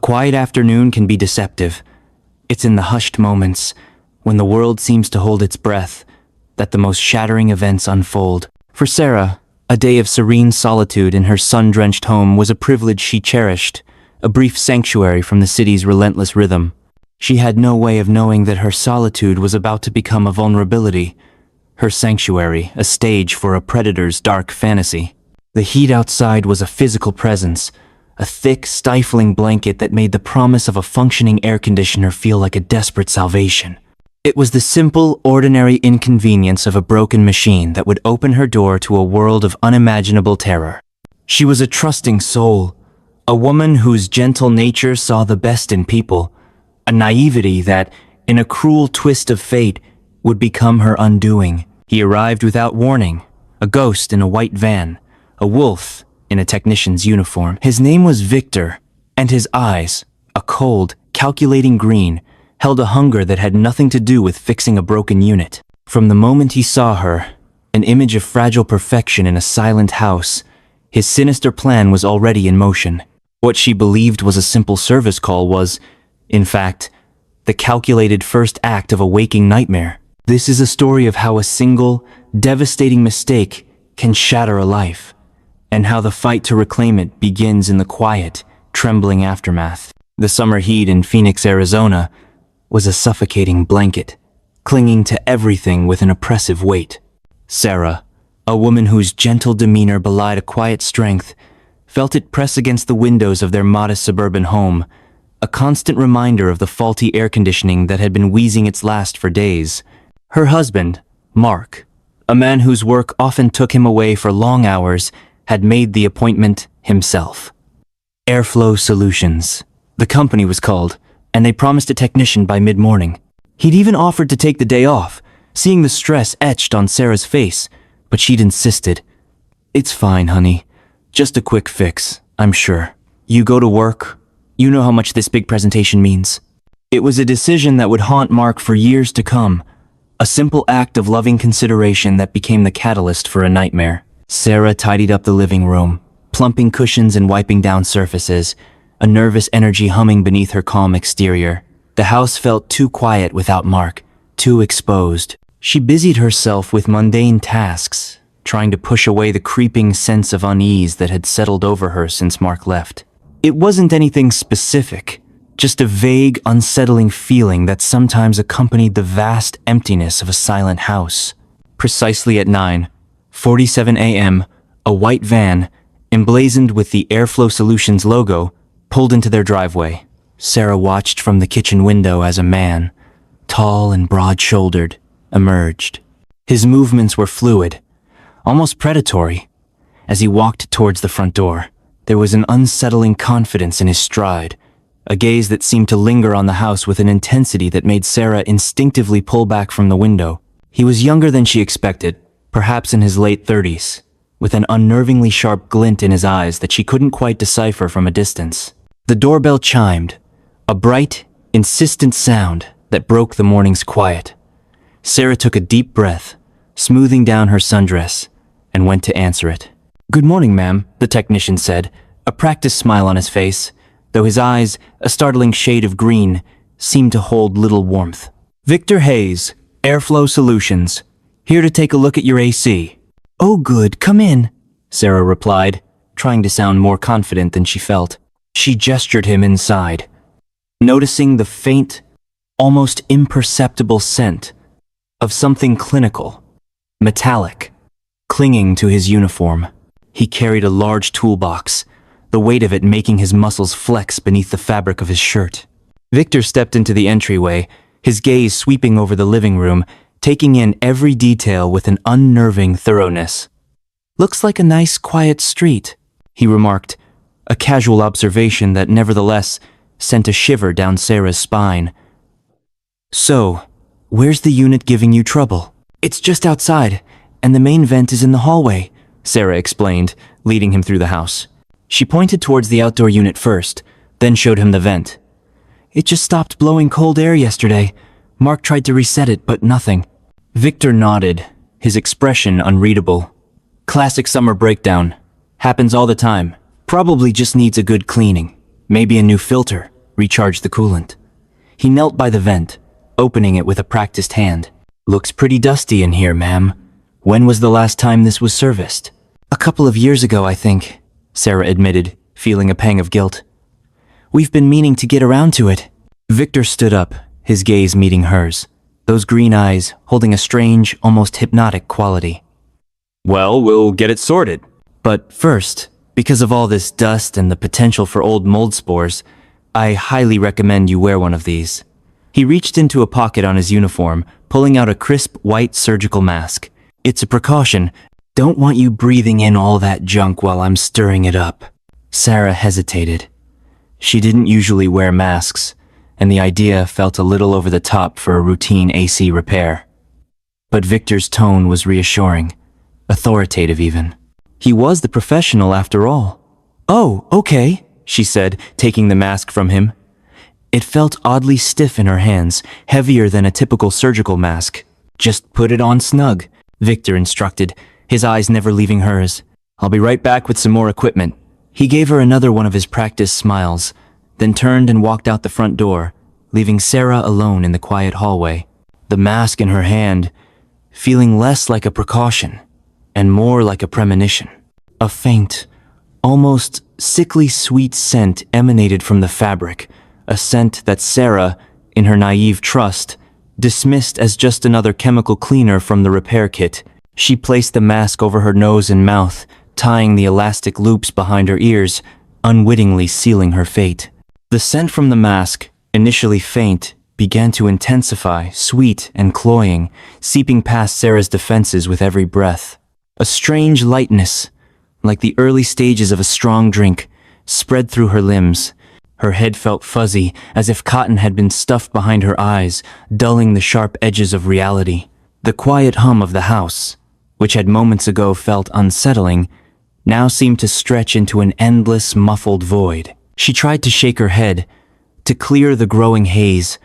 quiet afternoon can be deceptive. It's in the hushed moments, when the world seems to hold its breath, that the most shattering events unfold. For Sarah, a day of serene solitude in her sun-drenched home was a privilege she cherished, a brief sanctuary from the city's relentless rhythm. She had no way of knowing that her solitude was about to become a vulnerability, her sanctuary a stage for a predator's dark fantasy. The heat outside was a physical presence, a thick, stifling blanket that made the promise of a functioning air conditioner feel like a desperate salvation. It was the simple, ordinary inconvenience of a broken machine that would open her door to a world of unimaginable terror. She was a trusting soul, a woman whose gentle nature saw the best in people, a naivety that, in a cruel twist of fate, would become her undoing. He arrived without warning, a ghost in a white van, a wolf in a technician's uniform. His name was Victor, and his eyes, a cold, calculating green, held a hunger that had nothing to do with fixing a broken unit. From the moment he saw her, an image of fragile perfection in a silent house, his sinister plan was already in motion. What she believed was a simple service call was, in fact, the calculated first act of a waking nightmare. This is a story of how a single, devastating mistake can shatter a life, and how the fight to reclaim it begins in the quiet, trembling aftermath. The summer heat in Phoenix, Arizona, was a suffocating blanket, clinging to everything with an oppressive weight. Sarah, a woman whose gentle demeanor belied a quiet strength, felt it press against the windows of their modest suburban home, a constant reminder of the faulty air conditioning that had been wheezing its last for days. Her husband, Mark, a man whose work often took him away for long hours, had made the appointment himself. Airflow Solutions, the company was called, and they promised a technician by mid-morning. He'd even offered to take the day off, seeing the stress etched on Sarah's face, but she'd insisted. "It's fine, honey. Just a quick fix, I'm sure. You go to work. You know how much this big presentation means." It was a decision that would haunt Mark for years to come, a simple act of loving consideration that became the catalyst for a nightmare. Sarah tidied up the living room, plumping cushions and wiping down surfaces, a nervous energy humming beneath her calm exterior. The house felt too quiet without Mark, too exposed. She busied herself with mundane tasks, trying to push away the creeping sense of unease that had settled over her since Mark left. It wasn't anything specific, just a vague, unsettling feeling that sometimes accompanied the vast emptiness of a silent house. Precisely at 9:47 a.m., a white van, emblazoned with the Airflow Solutions logo, pulled into their driveway. Sarah watched from the kitchen window as a man, tall and broad-shouldered, emerged. His movements were fluid, almost predatory. As he walked towards the front door, there was an unsettling confidence in his stride, a gaze that seemed to linger on the house with an intensity that made Sarah instinctively pull back from the window. He was younger than she expected, perhaps in his late 30s, with an unnervingly sharp glint in his eyes that she couldn't quite decipher from a distance. The doorbell chimed, a bright, insistent sound that broke the morning's quiet. Sarah took a deep breath, smoothing down her sundress, and went to answer it. "Good morning, ma'am," the technician said, a practiced smile on his face, though his eyes, a startling shade of green, seemed to hold little warmth. "Victor Hayes, Airflow Solutions, here to take a look at your AC." "Oh good, come in," Sarah replied, trying to sound more confident than she felt. She gestured him inside, noticing the faint, almost imperceptible scent of something clinical, metallic, clinging to his uniform. He carried a large toolbox, the weight of it making his muscles flex beneath the fabric of his shirt. Victor stepped into the entryway, his gaze sweeping over the living room, taking in every detail with an unnerving thoroughness. "Looks like a nice, quiet street," he remarked, a casual observation that nevertheless sent a shiver down Sarah's spine. "So, where's the unit giving you trouble?" "It's just outside, and the main vent is in the hallway," Sarah explained, leading him through the house. She pointed towards the outdoor unit first, then showed him the vent. "It just stopped blowing cold air yesterday. Mark tried to reset it, but nothing." Victor nodded, his expression unreadable. "Classic summer breakdown. Happens all the time. Probably just needs a good cleaning. Maybe a new filter." recharge the coolant. He knelt by the vent, opening it with a practiced hand. Looks pretty dusty in here, ma'am. When was the last time this was serviced? A couple of years ago, I think, Sarah admitted, feeling a pang of guilt. We've been meaning to get around to it. Victor stood up, his gaze meeting hers, those green eyes holding a strange, almost hypnotic quality. Well, we'll get it sorted. But first, because of all this dust and the potential for old mold spores, I highly recommend you wear one of these. He reached into a pocket on his uniform, pulling out a crisp white surgical mask. It's a precaution. Don't want you breathing in all that junk while I'm stirring it up. Sarah hesitated. She didn't usually wear masks, and the idea felt a little over the top for a routine AC repair. But Victor's tone was reassuring, authoritative even. He was the professional after all. Oh, okay, she said, taking the mask from him. It felt oddly stiff in her hands, heavier than a typical surgical mask. Just put it on snug, Victor instructed, his eyes never leaving hers. I'll be right back with some more equipment. He gave her another one of his practiced smiles, then turned and walked out the front door, leaving Sarah alone in the quiet hallway, the mask in her hand, feeling less like a precaution and more like a premonition. A faint, almost sickly sweet scent emanated from the fabric, a scent that Sarah, in her naive trust, dismissed as just another chemical cleaner from the repair kit. She placed the mask over her nose and mouth, tying the elastic loops behind her ears, unwittingly sealing her fate. The scent from the mask, initially faint, began to intensify, sweet and cloying, seeping past Sarah's defenses with every breath. A strange lightness, like the early stages of a strong drink, spread through her limbs. Her head felt fuzzy, as if cotton had been stuffed behind her eyes, dulling the sharp edges of reality. The quiet hum of the house, which had moments ago felt unsettling, now seemed to stretch into an endless, muffled void. She tried to shake her head, to clear the growing haze,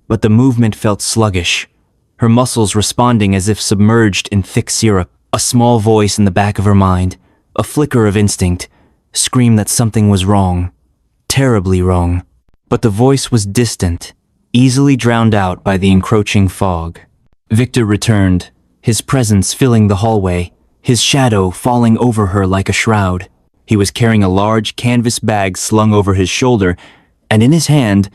but the movement felt sluggish, her muscles responding as if submerged in thick syrup. A small voice in the back of her mind, a flicker of instinct, screamed that something was wrong. Terribly wrong. But the voice was distant, easily drowned out by the encroaching fog. Victor returned, his presence filling the hallway, his shadow falling over her like a shroud. He was carrying a large canvas bag slung over his shoulder, and in his hand,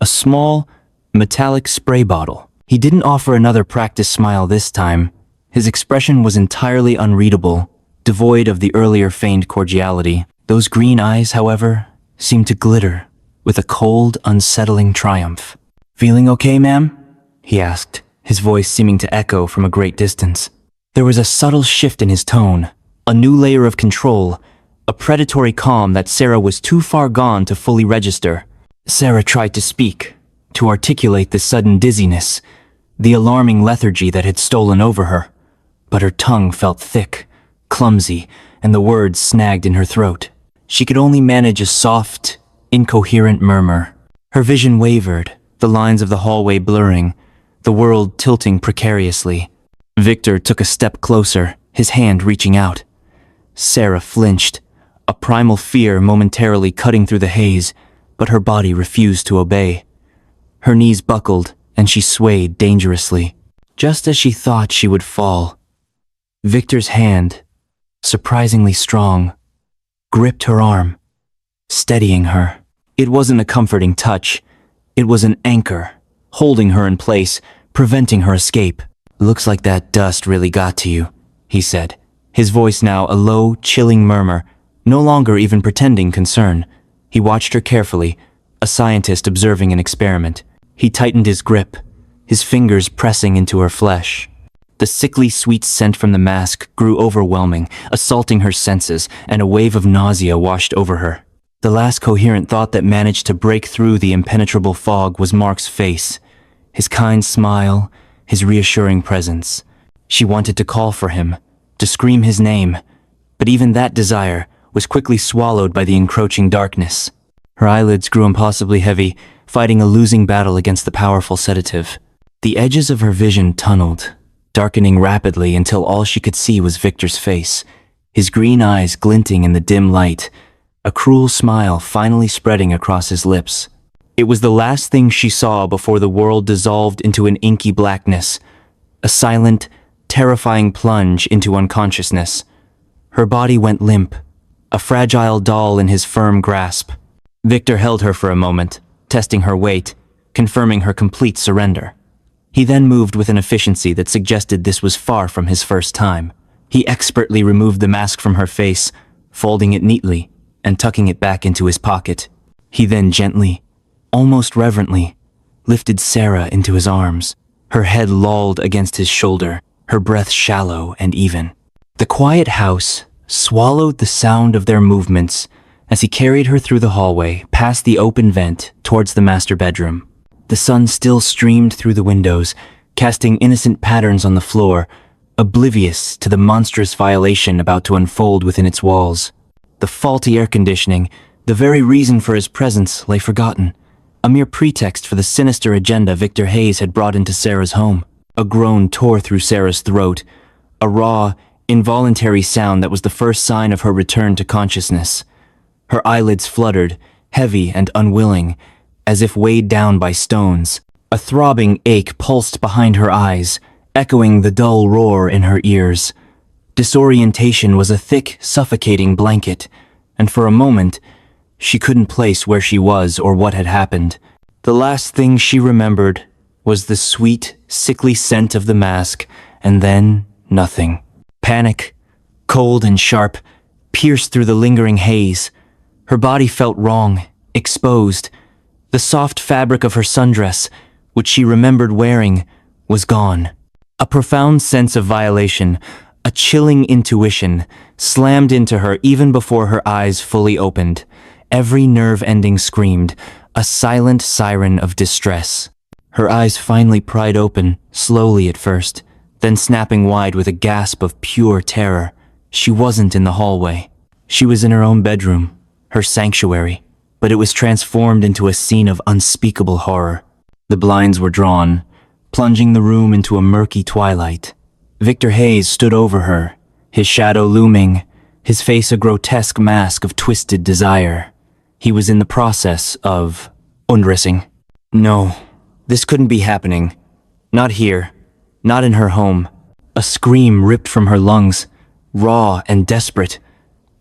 a small, metallic spray bottle. He didn't offer another practiced smile this time. His expression was entirely unreadable, devoid of the earlier feigned cordiality. Those green eyes, however, seemed to glitter with a cold, unsettling triumph. "Feeling okay, ma'am?" he asked, his voice seeming to echo from a great distance. There was a subtle shift in his tone, a new layer of control, a predatory calm that Sarah was too far gone to fully register. Sarah tried to speak, to articulate the sudden dizziness, the alarming lethargy that had stolen over her. But her tongue felt thick, clumsy, and the words snagged in her throat. She could only manage a soft, incoherent murmur. Her vision wavered, the lines of the hallway blurring, the world tilting precariously. Victor took a step closer, his hand reaching out. Sarah flinched, a primal fear momentarily cutting through the haze, but her body refused to obey. Her knees buckled, and she swayed dangerously. Just as she thought she would fall, Victor's hand, surprisingly strong, gripped her arm, steadying her. It wasn't a comforting touch. It was an anchor, holding her in place, preventing her escape. "Looks like that dust really got to you," he said, his voice now a low, chilling murmur, no longer even pretending concern. He watched her carefully, a scientist observing an experiment. He tightened his grip, his fingers pressing into her flesh. The sickly sweet scent from the mask grew overwhelming, assaulting her senses, and a wave of nausea washed over her. The last coherent thought that managed to break through the impenetrable fog was Mark's face, his kind smile, his reassuring presence. She wanted to call for him, to scream his name, but even that desire was quickly swallowed by the encroaching darkness. Her eyelids grew impossibly heavy, fighting a losing battle against the powerful sedative. The edges of her vision tunneled, darkening rapidly until all she could see was Victor's face, his green eyes glinting in the dim light, a cruel smile finally spreading across his lips. It was the last thing she saw before the world dissolved into an inky blackness, a silent, terrifying plunge into unconsciousness. Her body went limp, a fragile doll in his firm grasp. Victor held her for a moment, testing her weight, confirming her complete surrender. He then moved with an efficiency that suggested this was far from his first time. He expertly removed the mask from her face, folding it neatly and tucking it back into his pocket. He then gently, almost reverently, lifted Sarah into his arms, her head lolled against his shoulder, her breath shallow and even. The quiet house swallowed the sound of their movements as he carried her through the hallway, past the open vent, towards the master bedroom. The sun still streamed through the windows, casting innocent patterns on the floor, oblivious to the monstrous violation about to unfold within its walls. The faulty air conditioning, the very reason for his presence, lay forgotten, a mere pretext for the sinister agenda Victor Hayes had brought into Sarah's home. A groan tore through Sarah's throat, a raw, involuntary sound that was the first sign of her return to consciousness. Her eyelids fluttered, heavy and unwilling, as if weighed down by stones. A throbbing ache pulsed behind her eyes, echoing the dull roar in her ears. Disorientation was a thick, suffocating blanket, and for a moment, she couldn't place where she was or what had happened. The last thing she remembered was the sweet, sickly scent of the mask, and then nothing. Panic, cold and sharp, pierced through the lingering haze. Her body felt wrong, exposed. The soft fabric of her sundress, which she remembered wearing, was gone. A profound sense of violation, a chilling intuition, slammed into her even before her eyes fully opened. Every nerve ending screamed, a silent siren of distress. Her eyes finally pried open, slowly at first, then snapping wide with a gasp of pure terror. She wasn't in the hallway. She was in her own bedroom, her sanctuary, but it was transformed into a scene of unspeakable horror. The blinds were drawn, plunging the room into a murky twilight. Victor Hayes stood over her, his shadow looming, his face a grotesque mask of twisted desire. He was in the process of undressing. No, this couldn't be happening. Not here, not in her home. A scream ripped from her lungs, raw and desperate,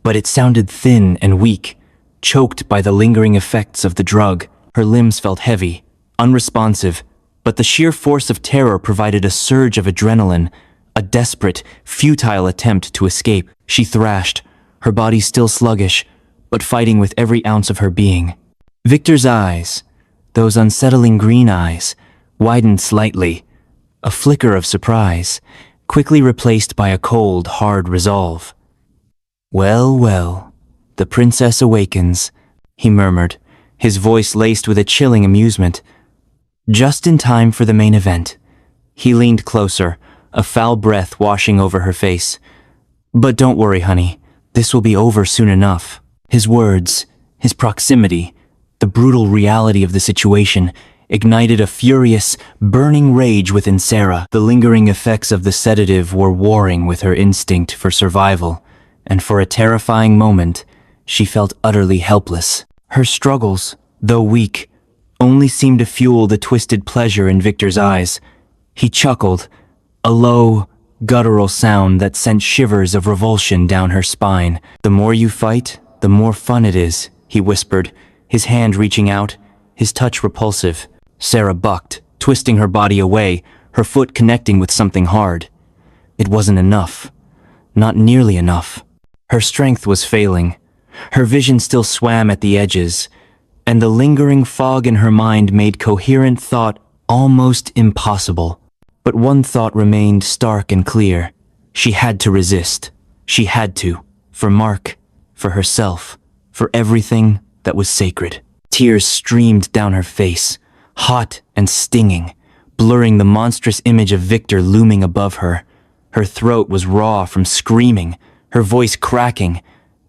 but it sounded thin and weak, choked by the lingering effects of the drug. Her limbs felt heavy, unresponsive, but the sheer force of terror provided a surge of adrenaline, a desperate, futile attempt to escape. She thrashed, her body still sluggish, but fighting with every ounce of her being. Victor's eyes, those unsettling green eyes, widened slightly, a flicker of surprise, quickly replaced by a cold, hard resolve. "Well, well, the princess awakens," he murmured, his voice laced with a chilling amusement. Just in time for the main event. He leaned closer, a foul breath washing over her face. "But don't worry, honey. This will be over soon enough." His words, his proximity, the brutal reality of the situation, ignited a furious, burning rage within Sarah. The lingering effects of the sedative were warring with her instinct for survival, and for a terrifying moment, she felt utterly helpless. Her struggles, though weak, only seemed to fuel the twisted pleasure in Victor's eyes. He chuckled, a low, guttural sound that sent shivers of revulsion down her spine. "The more you fight, the more fun it is," he whispered, his hand reaching out, his touch repulsive. Sarah bucked, twisting her body away, her foot connecting with something hard. It wasn't enough. Not nearly enough. Her strength was failing. Her vision still swam at the edges, and the lingering fog in her mind made coherent thought almost impossible. But one thought remained stark and clear. She had to resist. She had to. For Mark, for herself, for everything that was sacred. Tears streamed down her face, hot and stinging, blurring the monstrous image of Victor looming above her. Her throat was raw from screaming, her voice cracking,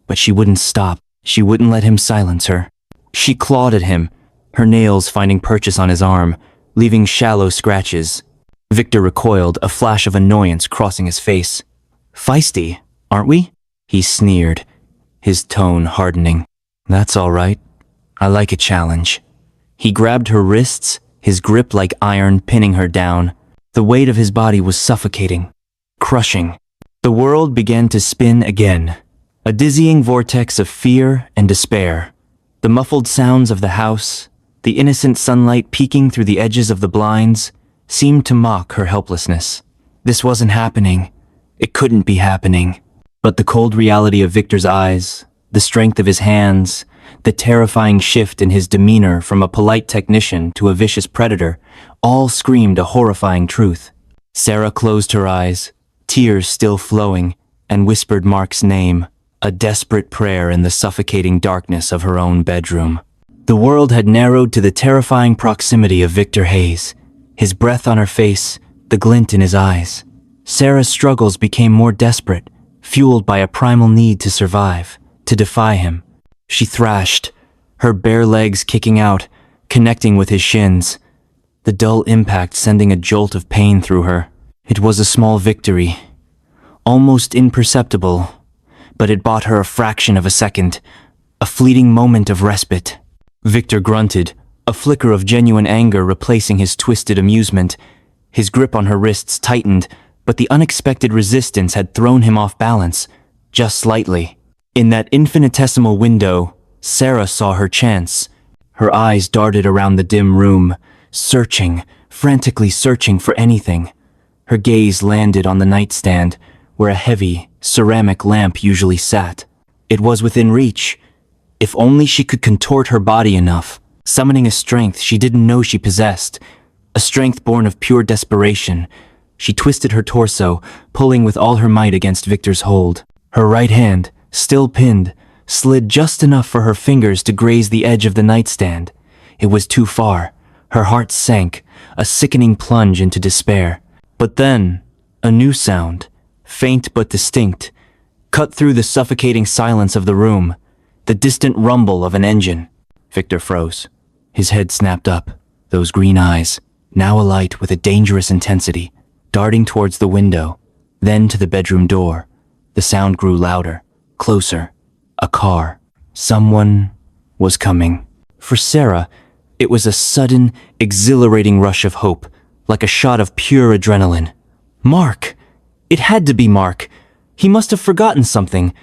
but she wouldn't stop. She wouldn't let him silence her. She clawed at him, her nails finding purchase on his arm, leaving shallow scratches. Victor recoiled, a flash of annoyance crossing his face. "Feisty, aren't we?" he sneered, his tone hardening. "That's all right. I like a challenge." He grabbed her wrists, his grip like iron pinning her down. The weight of his body was suffocating, crushing. The world began to spin again, a dizzying vortex of fear and despair. The muffled sounds of the house, the innocent sunlight peeking through the edges of the blinds, seemed to mock her helplessness. This wasn't happening. It couldn't be happening. But the cold reality of Victor's eyes, the strength of his hands, the terrifying shift in his demeanor from a polite technician to a vicious predator, all screamed a horrifying truth. Sarah closed her eyes, tears still flowing, and whispered Mark's name, a desperate prayer in the suffocating darkness of her own bedroom. The world had narrowed to the terrifying proximity of Victor Hayes, his breath on her face, the glint in his eyes. Sarah's struggles became more desperate, fueled by a primal need to survive, to defy him. She thrashed, her bare legs kicking out, connecting with his shins, the dull impact sending a jolt of pain through her. It was a small victory, almost imperceptible, but it bought her a fraction of a second, a fleeting moment of respite. Victor grunted, a flicker of genuine anger replacing his twisted amusement. His grip on her wrists tightened, but the unexpected resistance had thrown him off balance, just slightly. In that infinitesimal window, Sarah saw her chance. Her eyes darted around the dim room, searching, frantically searching for anything. Her gaze landed on the nightstand, where a heavy, ceramic lamp usually sat. It was within reach. If only she could contort her body enough, summoning a strength she didn't know she possessed, a strength born of pure desperation. She twisted her torso, pulling with all her might against Victor's hold. Her right hand, still pinned, slid just enough for her fingers to graze the edge of the nightstand. It was too far. Her heart sank, a sickening plunge into despair. But then, a new sound, faint but distinct, cut through the suffocating silence of the room, the distant rumble of an engine. Victor froze. His head snapped up, those green eyes, now alight with a dangerous intensity, darting towards the window, then to the bedroom door. The sound grew louder, closer. A car. Someone was coming. For Sarah, it was a sudden, exhilarating rush of hope, like a shot of pure adrenaline. Mark! It had to be Mark. He must have forgotten something.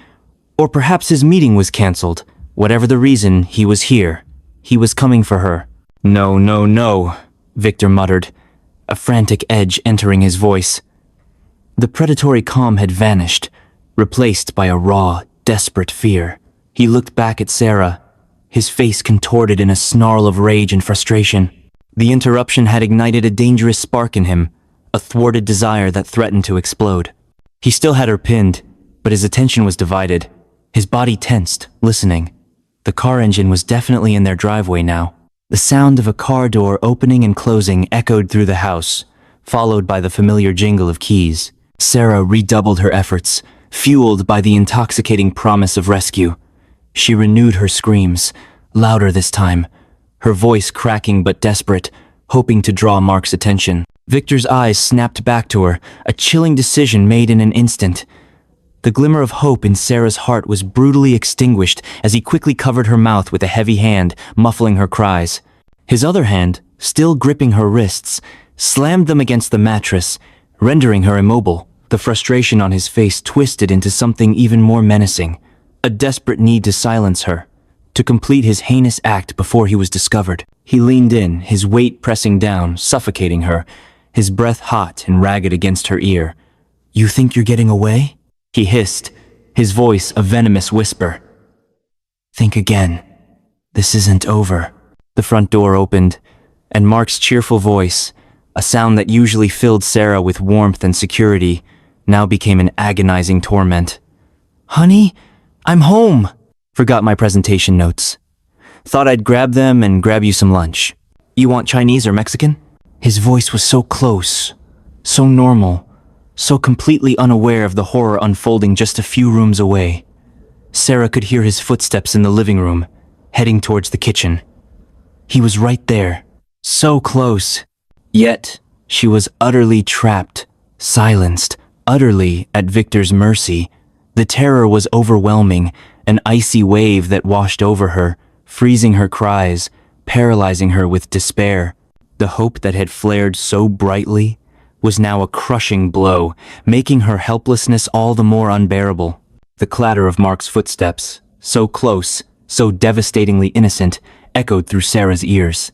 Or perhaps his meeting was cancelled. Whatever the reason, he was here. He was coming for her. No, no, no, Victor muttered, a frantic edge entering his voice. The predatory calm had vanished, replaced by a raw, desperate fear. He looked back at Sarah, his face contorted in a snarl of rage and frustration. The interruption had ignited a dangerous spark in him, a thwarted desire that threatened to explode. He still had her pinned, but his attention was divided, his body tensed, listening. The car engine was definitely in their driveway now. The sound of a car door opening and closing echoed through the house, followed by the familiar jingle of keys. Sarah redoubled her efforts, fueled by the intoxicating promise of rescue. She renewed her screams, louder this time, her voice cracking but desperate, hoping to draw Mark's attention. Victor's eyes snapped back to her, a chilling decision made in an instant. The glimmer of hope in Sarah's heart was brutally extinguished as he quickly covered her mouth with a heavy hand, muffling her cries. His other hand, still gripping her wrists, slammed them against the mattress, rendering her immobile. The frustration on his face twisted into something even more menacing, a desperate need to silence her, to complete his heinous act before he was discovered. He leaned in, his weight pressing down, suffocating her, his breath hot and ragged against her ear. "You think you're getting away?" he hissed, his voice a venomous whisper. "Think again. This isn't over." The front door opened, and Mark's cheerful voice, a sound that usually filled Sarah with warmth and security, now became an agonizing torment. "Honey, I'm home." Forgot my presentation notes. Thought I'd grab them and grab you some lunch. You want Chinese or Mexican? His voice was so close, so normal, so completely unaware of the horror unfolding just a few rooms away. Sarah could hear his footsteps in the living room, heading towards the kitchen. He was right there, so close. Yet, she was utterly trapped, silenced, utterly at Victor's mercy. The terror was overwhelming, an icy wave that washed over her, freezing her cries, paralyzing her with despair. The hope that had flared so brightly was now a crushing blow, making her helplessness all the more unbearable. The clatter of Mark's footsteps, so close, so devastatingly innocent, echoed through Sarah's ears.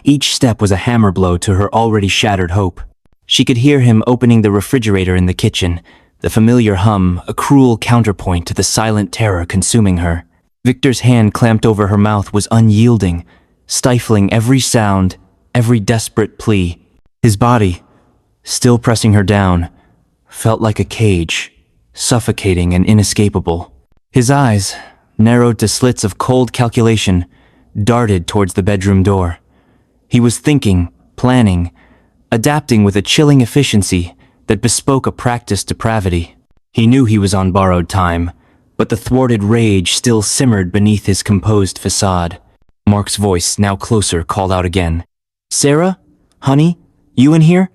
Each step was a hammer blow to her already shattered hope. She could hear him opening the refrigerator in the kitchen, the familiar hum, a cruel counterpoint to the silent terror consuming her. Victor's hand clamped over her mouth was unyielding, stifling every sound, every desperate plea. His body, still pressing her down, felt like a cage, suffocating and inescapable. His eyes, narrowed to slits of cold calculation, darted towards the bedroom door. He was thinking, planning, adapting with a chilling efficiency that bespoke a practiced depravity. He knew he was on borrowed time, but the thwarted rage still simmered beneath his composed facade. Mark's voice, now closer, called out again. "Sarah? Honey? You in here?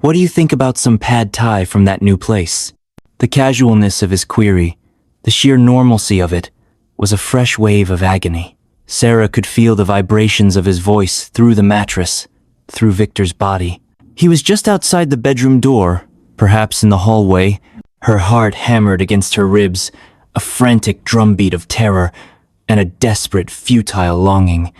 What do you think about some pad thai from that new place?" The casualness of his query, the sheer normalcy of it, was a fresh wave of agony. Sarah could feel the vibrations of his voice through the mattress, through Victor's body. He was just outside the bedroom door, perhaps in the hallway. Her heart hammered against her ribs, a frantic drumbeat of terror, and a desperate, futile longing.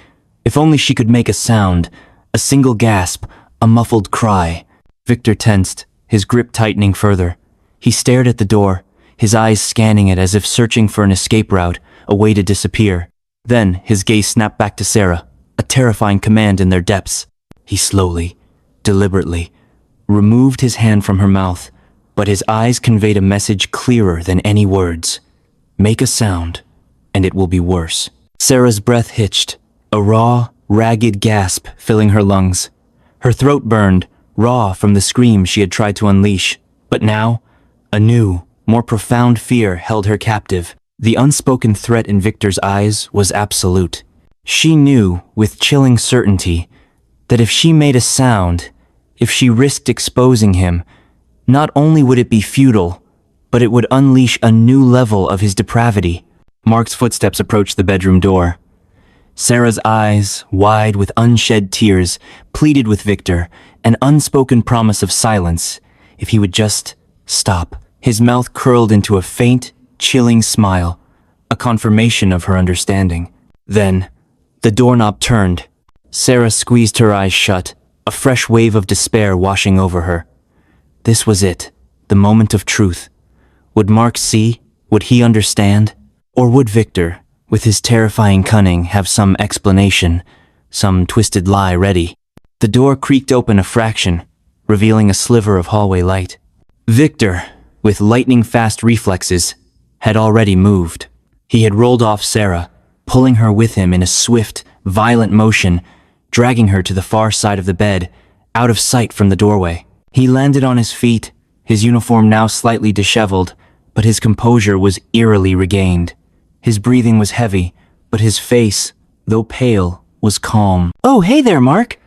If only she could make a sound, a single gasp, a muffled cry. Victor tensed, his grip tightening further. He stared at the door, his eyes scanning it as if searching for an escape route, a way to disappear. Then his gaze snapped back to Sarah, a terrifying command in their depths. He slowly, deliberately, removed his hand from her mouth, but his eyes conveyed a message clearer than any words. Make a sound, and it will be worse. Sarah's breath hitched, a raw, ragged gasp filling her lungs. Her throat burned, raw from the scream she had tried to unleash. But now, a new, more profound fear held her captive. The unspoken threat in Victor's eyes was absolute. She knew, with chilling certainty, that if she made a sound, if she risked exposing him, not only would it be futile, but it would unleash a new level of his depravity. Mark's footsteps approached the bedroom door. Sarah's eyes, wide with unshed tears, pleaded with Victor, an unspoken promise of silence, if he would just stop. His mouth curled into a faint, chilling smile, a confirmation of her understanding. Then, the doorknob turned. Sarah squeezed her eyes shut, a fresh wave of despair washing over her. This was it, the moment of truth. Would Mark see? Would he understand? Or would Victor, with his terrifying cunning, have some explanation, some twisted lie ready? The door creaked open a fraction, revealing a sliver of hallway light. Victor, with lightning-fast reflexes, had already moved. He had rolled off Sarah, pulling her with him in a swift, violent motion, dragging her to the far side of the bed, out of sight from the doorway. He landed on his feet, his uniform now slightly disheveled, but his composure was eerily regained. His breathing was heavy, but his face, though pale, was calm. "Oh, hey there, Mark,"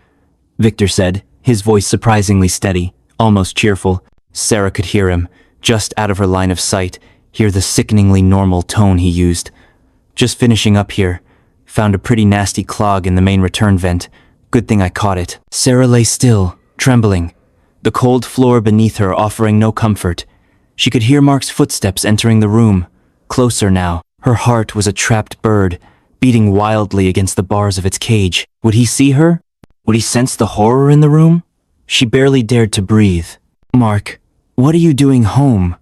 Victor said, his voice surprisingly steady, almost cheerful. Sarah could hear him, just out of her line of sight, hear the sickeningly normal tone he used. "Just finishing up here. Found a pretty nasty clog in the main return vent. Good thing I caught it." Sarah lay still, trembling, the cold floor beneath her offering no comfort. She could hear Mark's footsteps entering the room, closer now. Her heart was a trapped bird, beating wildly against the bars of its cage. Would he see her? Would he sense the horror in the room? She barely dared to breathe. "Mark, what are you doing home?"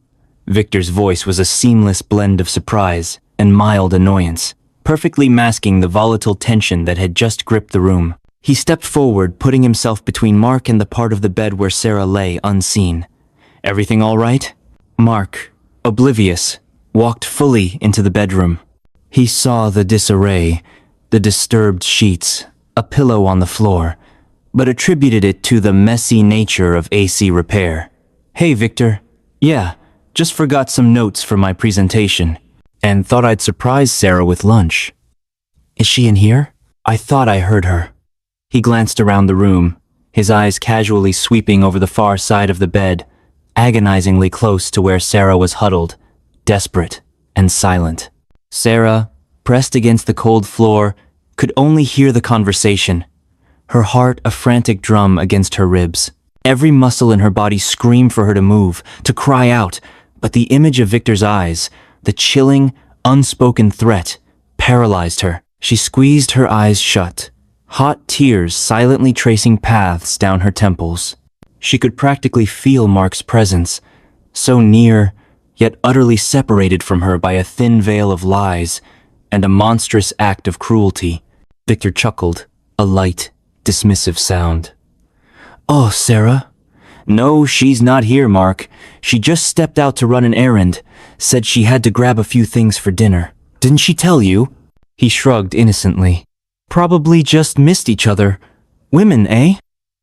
Victor's voice was a seamless blend of surprise and mild annoyance, perfectly masking the volatile tension that had just gripped the room. He stepped forward, putting himself between Mark and the part of the bed where Sarah lay unseen. "Everything all right?" Mark, oblivious, walked fully into the bedroom. He saw the disarray, the disturbed sheets, a pillow on the floor, but attributed it to the messy nature of AC repair. "Hey, Victor. Yeah, just forgot some notes for my presentation, and thought I'd surprise Sarah with lunch. Is she in here? I thought I heard her." He glanced around the room, his eyes casually sweeping over the far side of the bed, agonizingly close to where Sarah was huddled, desperate and silent. Sarah, pressed against the cold floor, could only hear the conversation, her heart a frantic drum against her ribs. Every muscle in her body screamed for her to move, to cry out, but the image of Victor's eyes, the chilling, unspoken threat, paralyzed her. She squeezed her eyes shut, hot tears silently tracing paths down her temples. She could practically feel Mark's presence, so near, yet utterly separated from her by a thin veil of lies and a monstrous act of cruelty. Victor chuckled, a light, dismissive sound. "Oh, Sarah?" "No, she's not here, Mark. She just stepped out to run an errand, said she had to grab a few things for dinner. Didn't she tell you?" He shrugged innocently. "Probably just missed each other. Women, eh?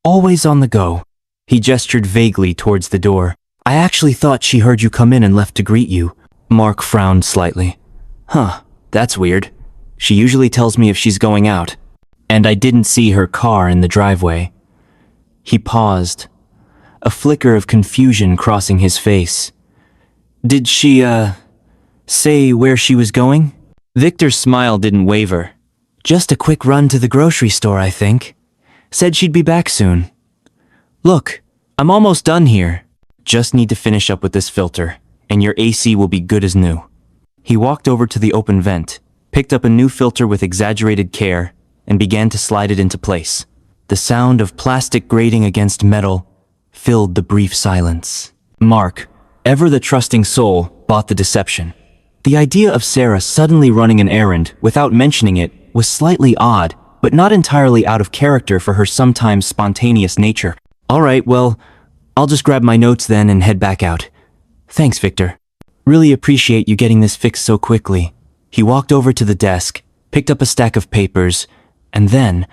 Always on the go." He gestured vaguely towards the door. "I actually thought she heard you come in and left to greet you." Mark frowned slightly. "Huh, that's weird. She usually tells me if she's going out. And I didn't see her car in the driveway." He paused, a flicker of confusion crossing his face. "Did she, say where she was going?" Victor's smile didn't waver. "Just a quick run to the grocery store, I think. Said she'd be back soon. Look, I'm almost done here. Just need to finish up with this filter, and your AC will be good as new." He walked over to the open vent, picked up a new filter with exaggerated care, and began to slide it into place. The sound of plastic grating against metal filled the brief silence. Mark, ever the trusting soul, bought the deception. The idea of Sarah suddenly running an errand without mentioning it was slightly odd, but not entirely out of character for her sometimes spontaneous nature. "All right, well, I'll just grab my notes then and head back out. Thanks, Victor. Really appreciate you getting this fixed so quickly." He walked over to the desk, picked up a stack of papers, and then,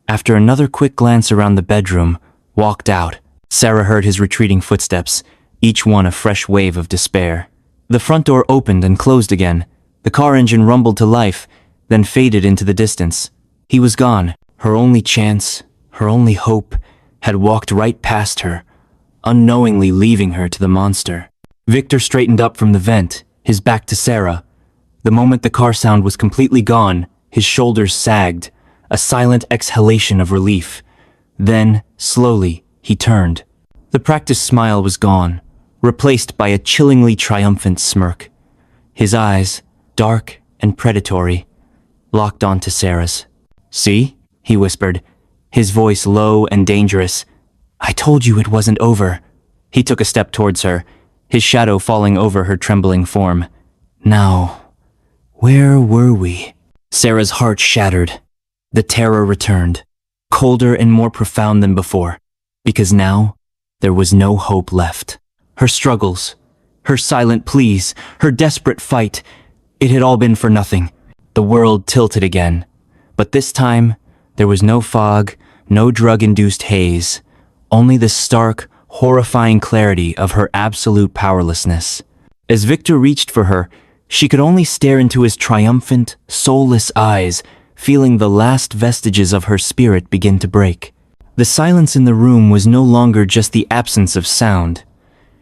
after another quick glance around the bedroom, walked out. Sarah heard his retreating footsteps, each one a fresh wave of despair. The front door opened and closed again. The car engine rumbled to life, then faded into the distance. He was gone. Her only chance, her only hope, had walked right past her, unknowingly leaving her to the monster. Victor straightened up from the vent, his back to Sarah. The moment the car sound was completely gone, his shoulders sagged, a silent exhalation of relief. Then, slowly, he turned. The practiced smile was gone, replaced by a chillingly triumphant smirk. His eyes, dark and predatory, locked onto Sarah's. "See?" he whispered, his voice low and dangerous. "I told you it wasn't over." He took a step towards her, his shadow falling over her trembling form. "Now, where were we?" Sarah's heart shattered. The terror returned, colder and more profound than before, because now there was no hope left. Her struggles, her silent pleas, her desperate fight, it had all been for nothing. The world tilted again, but this time there was no fog, no drug-induced haze, only the stark, horrifying clarity of her absolute powerlessness. As Victor reached for her, she could only stare into his triumphant, soulless eyes, feeling the last vestiges of her spirit begin to break. The silence in the room was no longer just the absence of sound.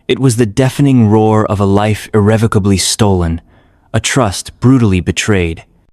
It was the deafening roar of a life irrevocably stolen, a trust brutally betrayed.